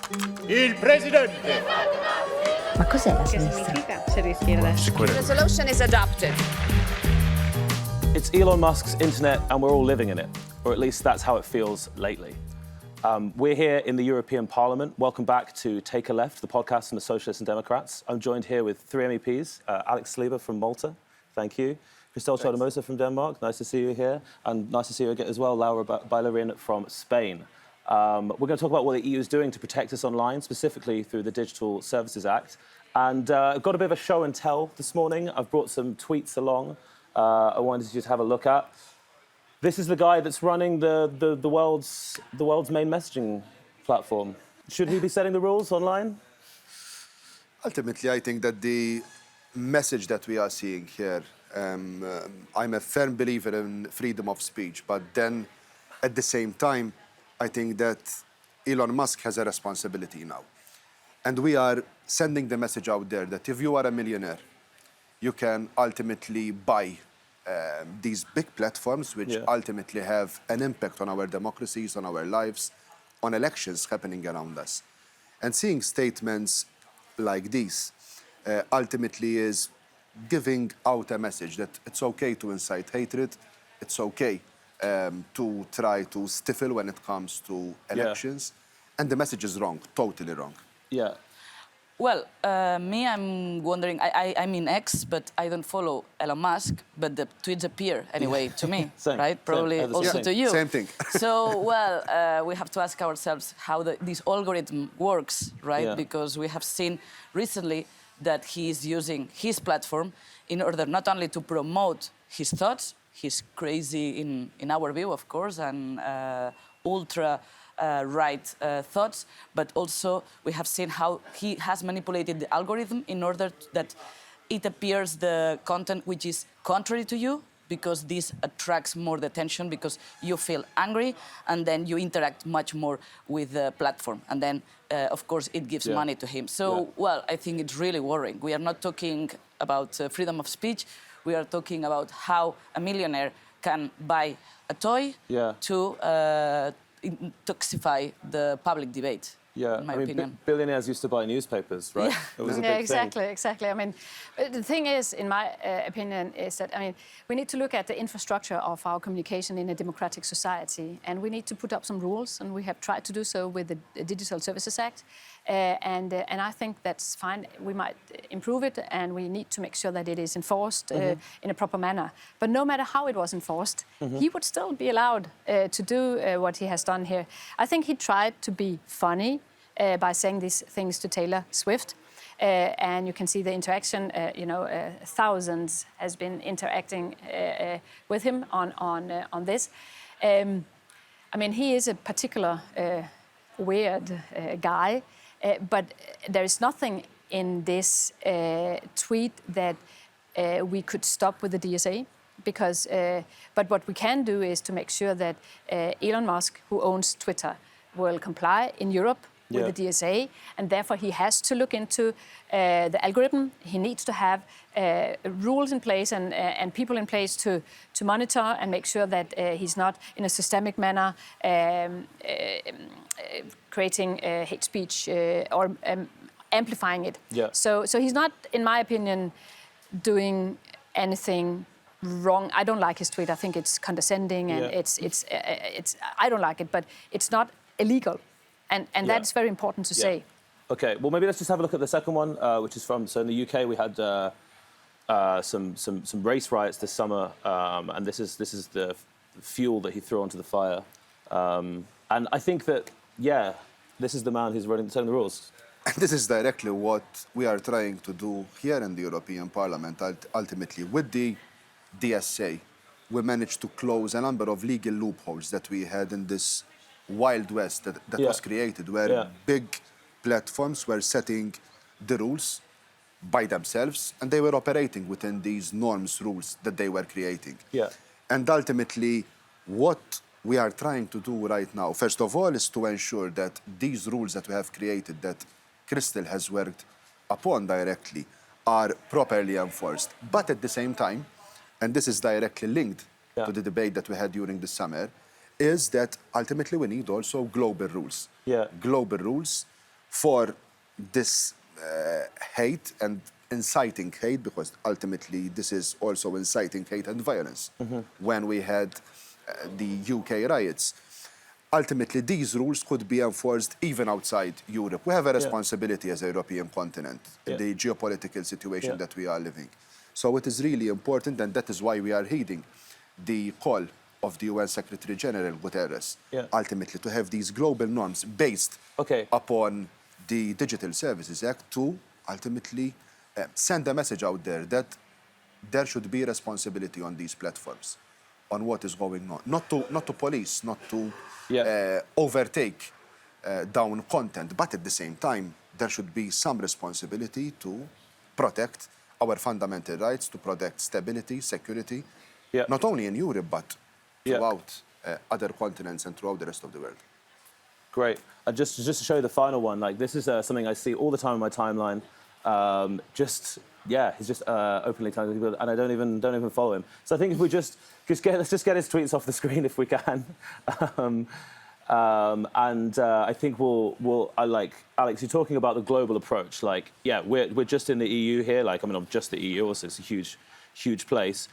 Il Presidente. Ma cos'è la Che sinistra? significa essere di schierda? Resolution is adopted. It's Elon Musk's internet and we're all living in it, or at least that's how it feels lately. We're here in the European Parliament. Welcome back to Take a Left, the podcast from the Socialists and Democrats. I'm joined here with three MEPs, Alex Saliba from Malta, thank you. Christel Schaldemose from Denmark, nice to see you here. And nice to see you again as well, Laura Ballerín from Spain. We're going to talk about what the EU is doing to protect us online, specifically through the Digital Services Act. And I've got a bit of a show and tell this morning. I've brought some tweets along I wanted you to have a look at. This is the guy that's running the world's main messaging platform. Should he be setting the rules online? Ultimately, I think that the message that we are seeing here, I'm a firm believer in freedom of speech, but then at the same time, I think that Elon Musk has a responsibility now. And we are sending the message out there that if you are a millionaire, you can ultimately buy these big platforms which ultimately have an impact on our democracies, on our lives, on elections happening around us. And seeing statements like these ultimately is giving out a message that it's okay to incite hatred, it's okay to try to stifle when it comes to elections. And the message is wrong, totally wrong. Yeah. Well, I'm wondering, I'm in X, but I don't follow Elon Musk, but the tweets appear anyway to me, right? Probably also to you. Same thing. So, well, we have to ask ourselves how this algorithm works, right? Yeah. Because we have seen recently that he is using his platform in order not only to promote his thoughts, he's crazy in our view, of course, and ultra right thoughts, but also we have seen how he has manipulated the algorithm in order that it appears the content which is contrary to you, because this attracts more the attention because you feel angry and then you interact much more with the platform. And then, of course, it gives money to him. So, well, I think it's really worrying. We are not talking about freedom of speech. We are talking about how a millionaire can buy a toy to intoxify the public debate, in my opinion. Billionaires used to buy newspapers, right? It was a big thing. Exactly. I mean, the thing is, in my opinion, is that, I mean, we need to look at the infrastructure of our communication in a democratic society, and we need to put up some rules, and we have tried to do so with the Digital Services Act, and I think that's fine. We might improve it, and we need to make sure that it is enforced in a proper manner. But no matter how it was enforced, he would still be allowed to do what he has done here. I think he tried to be funny by saying these things to Taylor Swift. And you can see the interaction, thousands has been interacting with him on this. I mean, he is a particular weird guy, but there is nothing in this tweet that we could stop with the DSA. Because, but what we can do is to make sure that Elon Musk, who owns Twitter, will comply in Europe with the DSA, and therefore he has to look into the algorithm. He needs to have rules in place and people in place to monitor and make sure that he's not in a systemic manner creating hate speech or amplifying it. So he's not, in my opinion, doing anything wrong. I don't like his tweet. I think it's condescending and it's I don't like it, but it's not illegal. And that's very important to say. Okay, well, maybe let's just have a look at the second one, which is so in the UK we had some race riots this summer, and this is the fuel that he threw onto the fire. And I think that, this is the man who's setting the rules. And this is directly what we are trying to do here in the European Parliament. Ultimately, with the DSA, we managed to close a number of legal loopholes that we had in this Wild West that was created, where big platforms were setting the rules by themselves, and they were operating within these norms, rules that they were creating. And ultimately, what we are trying to do right now, first of all, is to ensure that these rules that we have created, that Christel has worked upon directly, are properly enforced. But at the same time, and this is directly linked to the debate that we had during the summer, is that ultimately we need also global rules. Global rules for this hate and inciting hate, because ultimately this is also inciting hate and violence. When we had the UK riots, ultimately these rules could be enforced even outside Europe. We have a responsibility as a European continent in the geopolitical situation that we are living. So it is really important, and that is why we are heeding the call of the UN Secretary General Guterres, ultimately to have these global norms based upon the Digital Services Act to ultimately send a message out there that there should be responsibility on these platforms, on what is going on. Not to police, not to overtake down content, but at the same time, there should be some responsibility to protect our fundamental rights, to protect stability, security, not only in Europe, but throughout other continents and throughout the rest of the world. Great. Just to show you the final one, like this is something I see all the time on my timeline. He's just openly telling people, and I don't even follow him. So I think if we let's get his tweets off the screen if we can. I think Alex, you're talking about the global approach. Like, we're just in the EU here. Like, I mean, not just the EU. Also, it's a huge place.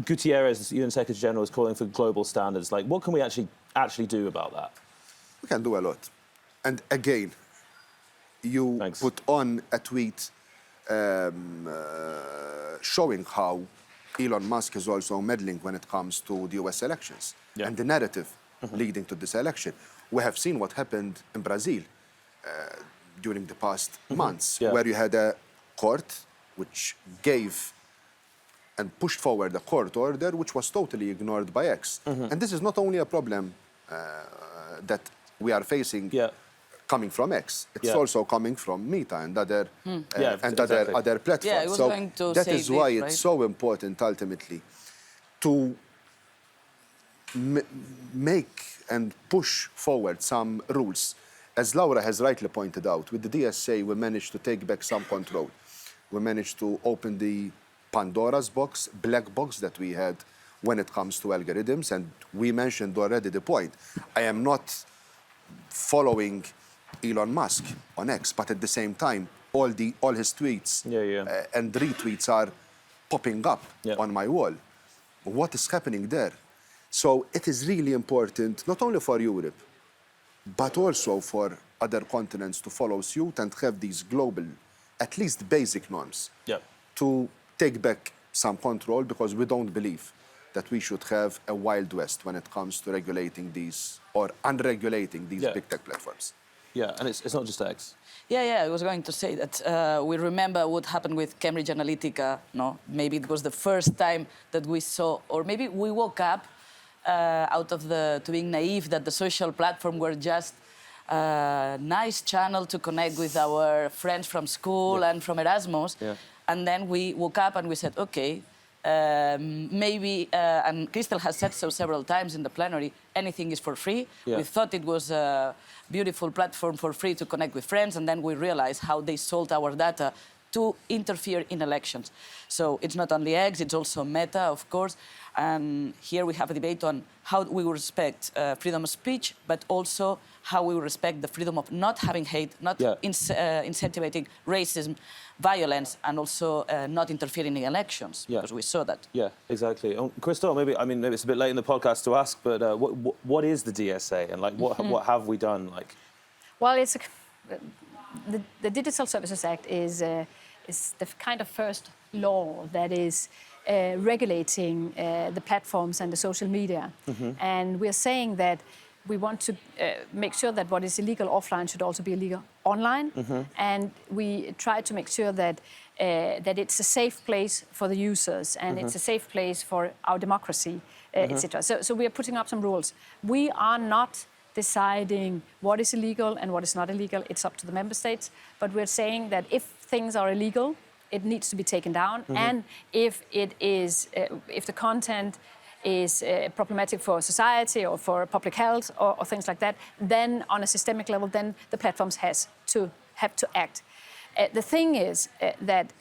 Guterres, the UN Secretary General, is calling for global standards. Like, what can we actually do about that? We can do a lot. And again, you put on a tweet showing how Elon Musk is also meddling when it comes to the US elections and the narrative leading to this election. We have seen what happened in Brazil during the past months, where you had a court which gave and pushed forward a court order which was totally ignored by X. And this is not only a problem that we are facing coming from X. It's also coming from Meta and other other platforms. Yeah, I was going to that say is why this, it's so important ultimately to make and push forward some rules. As Laura has rightly pointed out, with the DSA we managed to take back some control. We managed to open the Pandora's box, black box that we had when it comes to algorithms, and we mentioned already the point. I am not following Elon Musk on X, but at the same time, all his tweets and retweets are popping up on my wall. What is happening there? So it is really important, not only for Europe, but also for other continents to follow suit and have these global, at least basic norms to take back some control, because we don't believe that we should have a Wild West when it comes to regulating these or unregulating these big tech platforms. Yeah, and it's not just X. Yeah, I was going to say that we remember what happened with Cambridge Analytica, no? Maybe it was the first time that we saw, or maybe we woke up out of to being naive that the social platform were just a nice channel to connect with our friends from school and from Erasmus. And then we woke up and we said, okay, maybe, and Christel has said so several times in the plenary, anything is for free. We thought it was a beautiful platform for free to connect with friends, and then we realized how they sold our data to interfere in elections. So it's not only X, it's also Meta, of course. And here we have a debate on how we will respect freedom of speech, but also how we will respect the freedom of not having hate, not incentivizing racism, violence, and also not interfering in elections, because we saw that. Yeah, exactly. Christel, maybe it's a bit late in the podcast to ask, but what is the DSA, and like what have we done? Like, well, it's the Digital Services Act is the kind of first law that is regulating the platforms and the social media. And we're saying that we want to make sure that what is illegal offline should also be illegal online. And we try to make sure that it's a safe place for the users, and it's a safe place for our democracy, etc. So we are putting up some rules. We are not deciding what is illegal and what is not illegal. It's up to the member states. But we're saying that if things are illegal, it needs to be taken down. And if the content is problematic for society or for public health or things like that, then on a systemic level, then the platforms have to act. The thing is that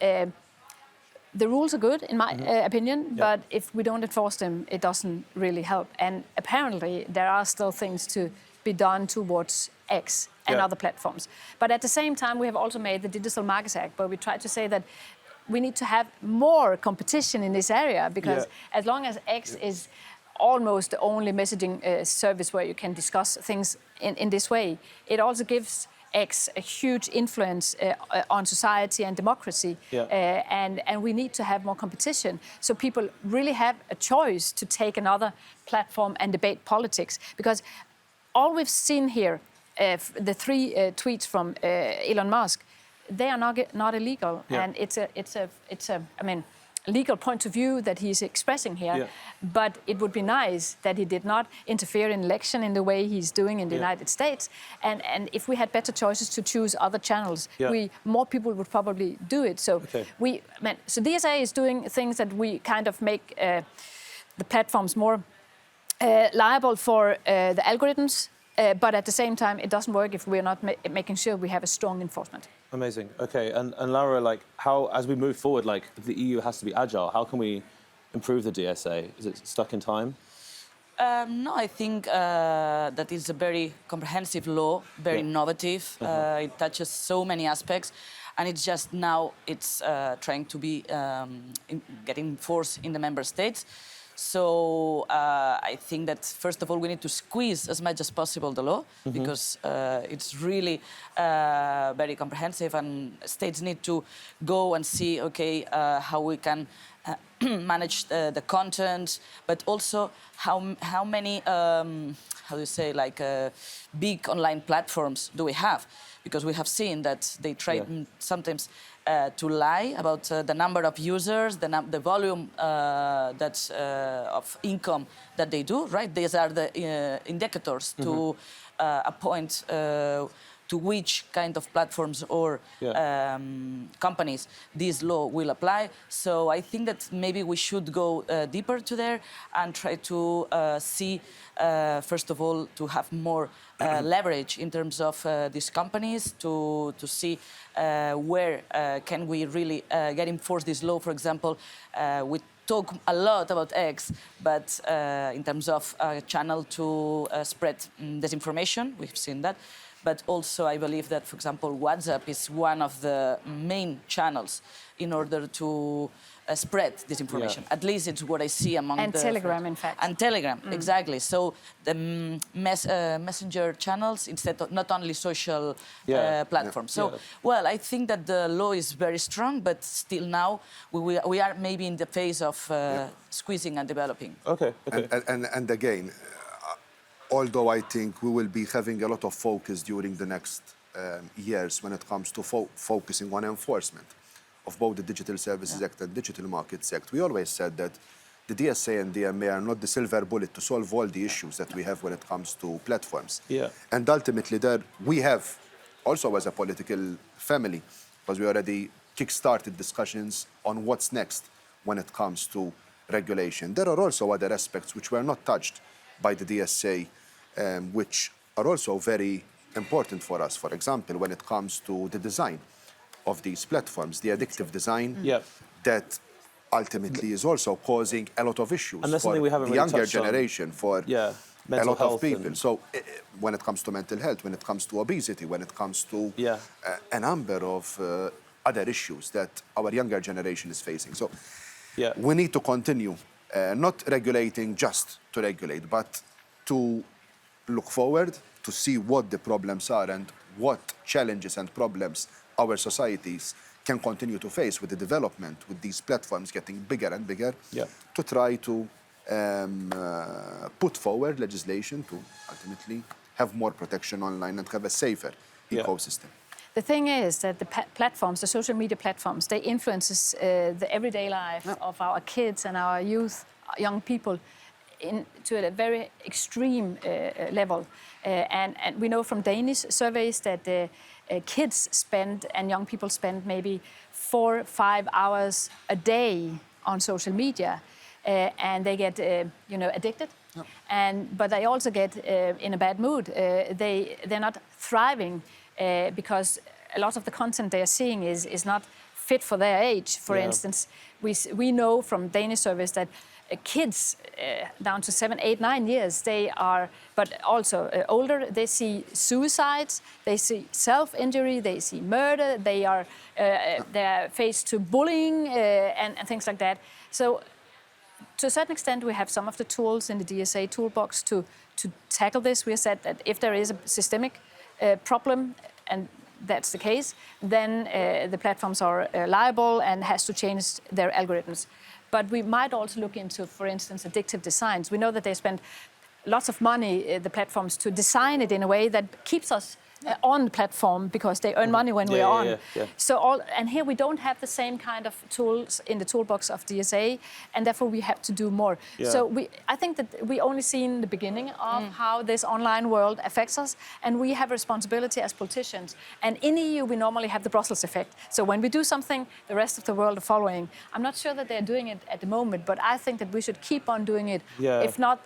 the rules are good, in my opinion, but if we don't enforce them, it doesn't really help. And apparently, there are still things to be done towards X. and other platforms. But at the same time, we have also made the Digital Markets Act, where we try to say that we need to have more competition in this area, because as long as X is almost the only messaging service where you can discuss things in this way, it also gives X a huge influence on society and democracy, and we need to have more competition so people really have a choice to take another platform and debate politics. Because all we've seen here, the 3 tweets from Elon Musk, they are not illegal, and it's a I mean, legal point of view that he's expressing here, but it would be nice that he did not interfere in election in the way he's doing in the United States. And if we had better choices to choose other channels, more people would probably do it. So so DSA is doing things that we kind of make the platforms more liable for the algorithms, but at the same time, it doesn't work if we're not making sure we have a strong enforcement. Amazing. Okay, and Laura, like, how, as we move forward, like, the EU has to be agile. How can we improve the DSA? Is it stuck in time? No, I think that is a very comprehensive law, very innovative. It touches so many aspects, and it's just now it's trying to be getting enforced in the member states. So I think that, first of all, we need to squeeze as much as possible the law, because it's really very comprehensive, and states need to go and see, okay, how we can manage the content, but also how many, how do you say, like big online platforms do we have? Because we have seen that they try sometimes to lie about the number of users, the volume of income that they do, right? These are the indicators to a point to which kind of platforms or companies this law will apply. So I think that maybe we should go deeper to there and try to see, first of all, to have more leverage in terms of these companies, to see where can we really get enforced this law. For example, we talk a lot about X, but in terms of a channel to spread disinformation, we've seen that. But also, I believe that, for example, WhatsApp is one of the main channels in order to spread disinformation. At least it's what I see among and Telegram, in fact. And Telegram, exactly. So the messenger channels instead of not only social platforms. So, well, I think that the law is very strong, but still now we are maybe in the phase of squeezing and developing. Okay. And again, although I think we will be having a lot of focus during the next years when it comes to focusing on enforcement of both the Digital Services Act and Digital Markets Act, we always said that the DSA and DMA are not the silver bullet to solve all the issues that we have when it comes to platforms. And ultimately, there we have, also as a political family, because we already kick-started discussions on what's next when it comes to regulation. There are also other aspects which were not touched by the DSA, which are also very important for us. For example, when it comes to the design of these platforms, the addictive design that ultimately is also causing a lot of issues for the younger generation, for a lot of people. So when it comes to mental health, when it comes to obesity, when it comes to a number of other issues that our younger generation is facing. So we need to continue not regulating just to regulate, but to look forward, to see what the problems are and what challenges and problems our societies can continue to face with the development, with these platforms getting bigger and bigger, to try to put forward legislation to ultimately have more protection online and have a safer ecosystem. The thing is that the platforms, the social media platforms, they influences the everyday life of our kids and our youth, young people, to a very extreme level. And we know from Danish surveys that kids spend and young people spend maybe 4 or 5 hours a day on social media, and they get addicted. But they also get in a bad mood. They're not thriving because a lot of the content they are seeing is not fit for their age. For instance, we know from Danish surveys that kids down to 7, 8, 9 years, they are, but also older, they see suicides, they see self-injury, they see murder, they're faced to bullying and things like that. So to a certain extent, we have some of the tools in the DSA toolbox to tackle this. We have said that if there is a systemic problem, and that's the case, then the platforms are liable and has to change their algorithms. But we might also look into, for instance, addictive designs. We know that they spend lots of money, the platforms, to design it in a way that keeps us on the platform because they earn money when we're on. So and here we don't have the same kind of tools in the toolbox of DSA, and therefore we have to do more. So I think that we only seen the beginning of how this online world affects us, and we have a responsibility as politicians. And in the EU, we normally have the Brussels effect. So when we do something, the rest of the world are following. I'm not sure that they're doing it at the moment, but I think that we should keep on doing it. If not,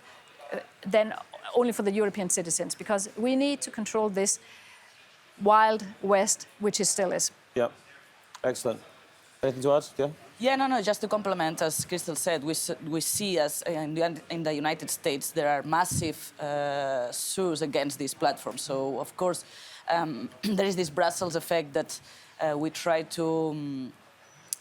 then only for the European citizens, because we need to control this Wild West, which it still is. Yep. Excellent. Anything to add? Yeah? Yeah, no, just to complement, as Christel said, we see as in the United States, there are massive suits against these platforms. So, of course, there is this Brussels effect that we try to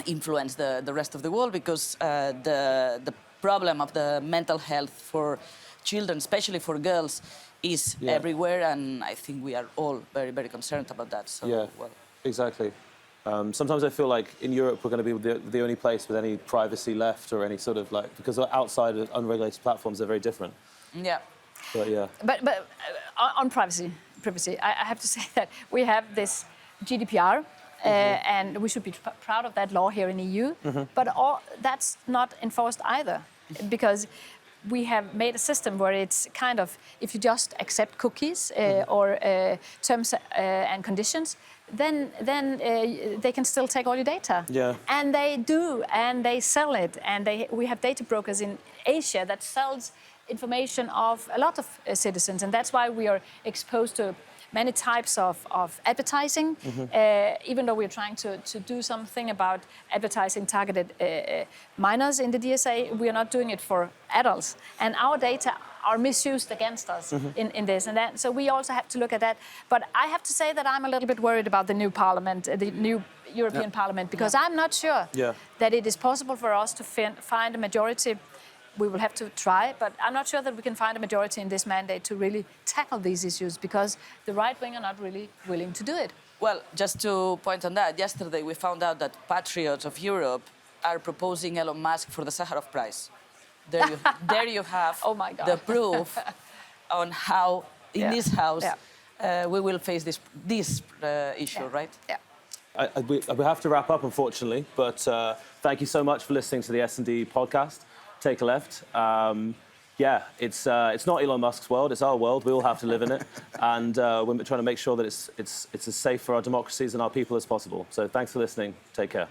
influence the rest of the world, because the problem of the mental health for children, especially for girls, is everywhere, and I think we are all very, very concerned about that. So, well. Exactly. Sometimes I feel like in Europe we're going to be the only place with any privacy left, or any sort of because outside of unregulated platforms they're very different. Yeah. But yeah. But on privacy, I have to say that we have this GDPR, and we should be proud of that law here in the EU. But that's not enforced either, because we have made a system where it's kind of, if you just accept cookies or terms and conditions, then they can still take all your data. And they do, and they sell it. And we have data brokers in Asia that sells information of a lot of citizens, and that's why we are exposed to many types of advertising, even though we're trying to do something about advertising targeted minors in the DSA, we are not doing it for adults. And our data are misused against us in this and that. So we also have to look at that. But I have to say that I'm a little bit worried about the new parliament, the new European Parliament, because I'm not sure that it is possible for us to find a majority. We will have to try, but I'm not sure that we can find a majority in this mandate to really tackle these issues, because the right wing are not really willing to do it. Well, just to point on that, yesterday we found out that patriots of Europe are proposing Elon Musk for the Sakharov Prize. There you have oh my God. the proof on how, in this house, we will face this issue, right? Yeah. We have to wrap up, unfortunately, but thank you so much for listening to the S&D podcast. Take a left. It's not Elon Musk's world, it's our world. We all have to live in it. And we're trying to make sure that it's as safe for our democracies and our people as possible. So thanks for listening. Take care.